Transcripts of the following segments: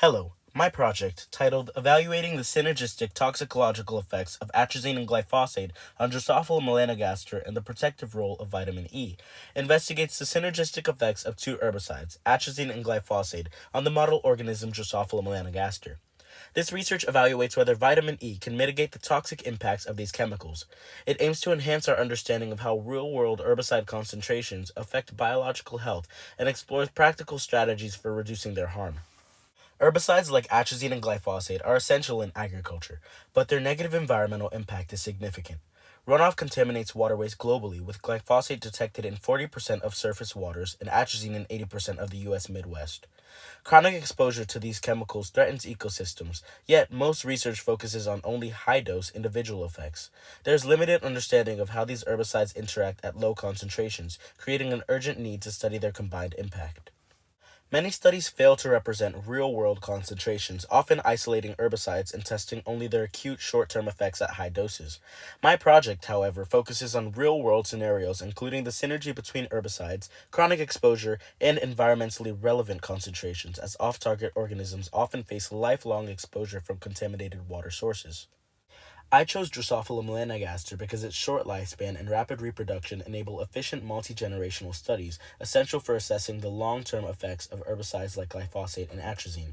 Hello, my project, titled Evaluating the Synergistic Toxicological Effects of Atrazine and Glyphosate on Drosophila melanogaster and the Protective Role of Vitamin E, investigates the synergistic effects of two herbicides, atrazine and glyphosate, on the model organism Drosophila melanogaster. This research evaluates whether vitamin E can mitigate the toxic impacts of these chemicals. It aims to enhance our understanding of how real-world herbicide concentrations affect biological health and explores practical strategies for reducing their harm. Herbicides like atrazine and glyphosate are essential in agriculture, but their negative environmental impact is significant. Runoff contaminates waterways globally, with glyphosate detected in 40% of surface waters and atrazine in 80% of the U.S. Midwest. Chronic exposure to these chemicals threatens ecosystems, yet most research focuses on only high-dose individual effects. There is limited understanding of how these herbicides interact at low concentrations, creating an urgent need to study their combined impact. Many studies fail to represent real-world concentrations, often isolating herbicides and testing only their acute short-term effects at high doses. My project, however, focuses on real-world scenarios including the synergy between herbicides, chronic exposure, and environmentally relevant concentrations, as off-target organisms often face lifelong exposure from contaminated water sources. I chose Drosophila melanogaster because its short lifespan and rapid reproduction enable efficient multi-generational studies essential for assessing the long-term effects of herbicides like glyphosate and atrazine.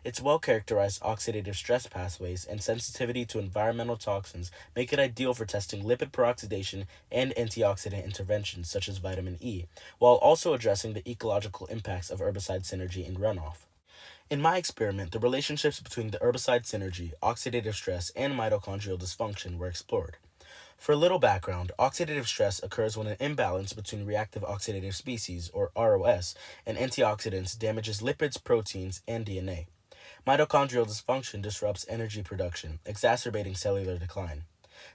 Its well-characterized oxidative stress pathways and sensitivity to environmental toxins make it ideal for testing lipid peroxidation and antioxidant interventions such as vitamin E, while also addressing the ecological impacts of herbicide synergy in runoff. In my experiment, the relationships between the herbicide synergy, oxidative stress, and mitochondrial dysfunction were explored. For a little background, oxidative stress occurs when an imbalance between reactive oxidative species, or ROS, and antioxidants damages lipids, proteins, and DNA. Mitochondrial dysfunction disrupts energy production, exacerbating cellular decline.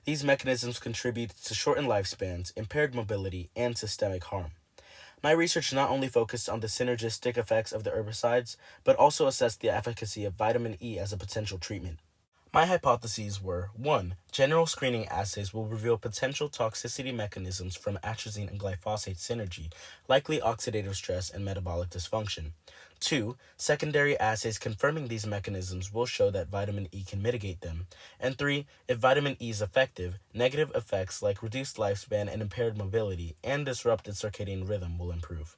These mechanisms contribute to shortened lifespans, impaired mobility, and systemic harm. My research not only focused on the synergistic effects of the herbicides, but also assessed the efficacy of vitamin E as a potential treatment. My hypotheses were 1. General screening assays will reveal potential toxicity mechanisms from atrazine and glyphosate synergy, likely oxidative stress and metabolic dysfunction. 2. Secondary assays confirming these mechanisms will show that vitamin E can mitigate them. And 3. If vitamin E is effective, negative effects like reduced lifespan and impaired mobility and disrupted circadian rhythm will improve.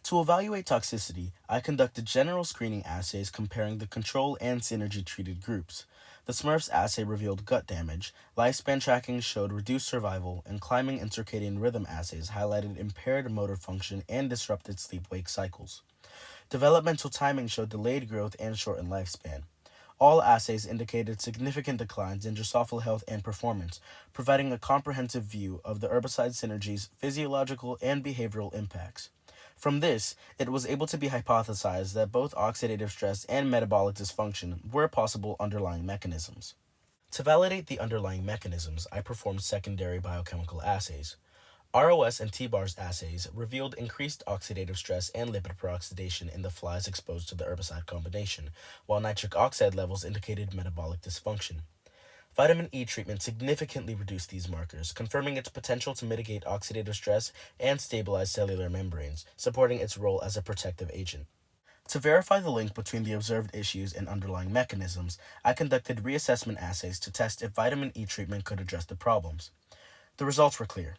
To evaluate toxicity, I conducted general screening assays comparing the control and synergy treated groups. The Smurfs assay revealed gut damage, lifespan tracking showed reduced survival, and climbing and circadian rhythm assays highlighted impaired motor function and disrupted sleep-wake cycles. Developmental timing showed delayed growth and shortened lifespan. All assays indicated significant declines in Drosophila health and performance, providing a comprehensive view of the herbicide synergy's physiological and behavioral impacts. From this, it was able to be hypothesized that both oxidative stress and metabolic dysfunction were possible underlying mechanisms. To validate the underlying mechanisms, I performed secondary biochemical assays. ROS and T-bars assays revealed increased oxidative stress and lipid peroxidation in the flies exposed to the herbicide combination, while nitric oxide levels indicated metabolic dysfunction. Vitamin E treatment significantly reduced these markers, confirming its potential to mitigate oxidative stress and stabilize cellular membranes, supporting its role as a protective agent. To verify the link between the observed issues and underlying mechanisms, I conducted reassessment assays to test if vitamin E treatment could address the problems. The results were clear.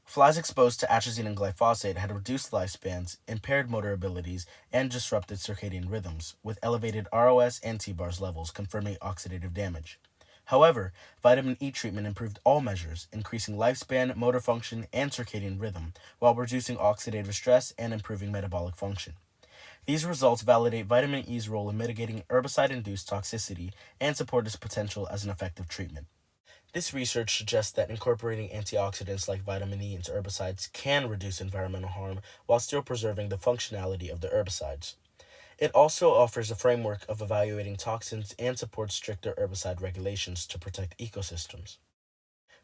Flies exposed to atrazine and glyphosate had reduced lifespans, impaired motor abilities, and disrupted circadian rhythms, with elevated ROS and T-bars levels confirming oxidative damage. However, vitamin E treatment improved all measures, increasing lifespan, motor function, and circadian rhythm, while reducing oxidative stress and improving metabolic function. These results validate vitamin E's role in mitigating herbicide-induced toxicity and support its potential as an effective treatment. This research suggests that incorporating antioxidants like vitamin E into herbicides can reduce environmental harm while still preserving the functionality of the herbicides. It also offers a framework of evaluating toxins and supports stricter herbicide regulations to protect ecosystems.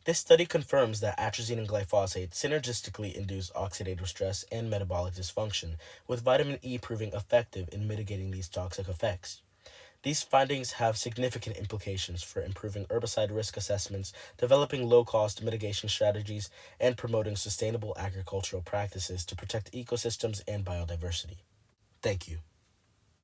This study confirms that atrazine and glyphosate synergistically induce oxidative stress and metabolic dysfunction, with vitamin E proving effective in mitigating these toxic effects. These findings have significant implications for improving herbicide risk assessments, developing low-cost mitigation strategies, and promoting sustainable agricultural practices to protect ecosystems and biodiversity. Thank you.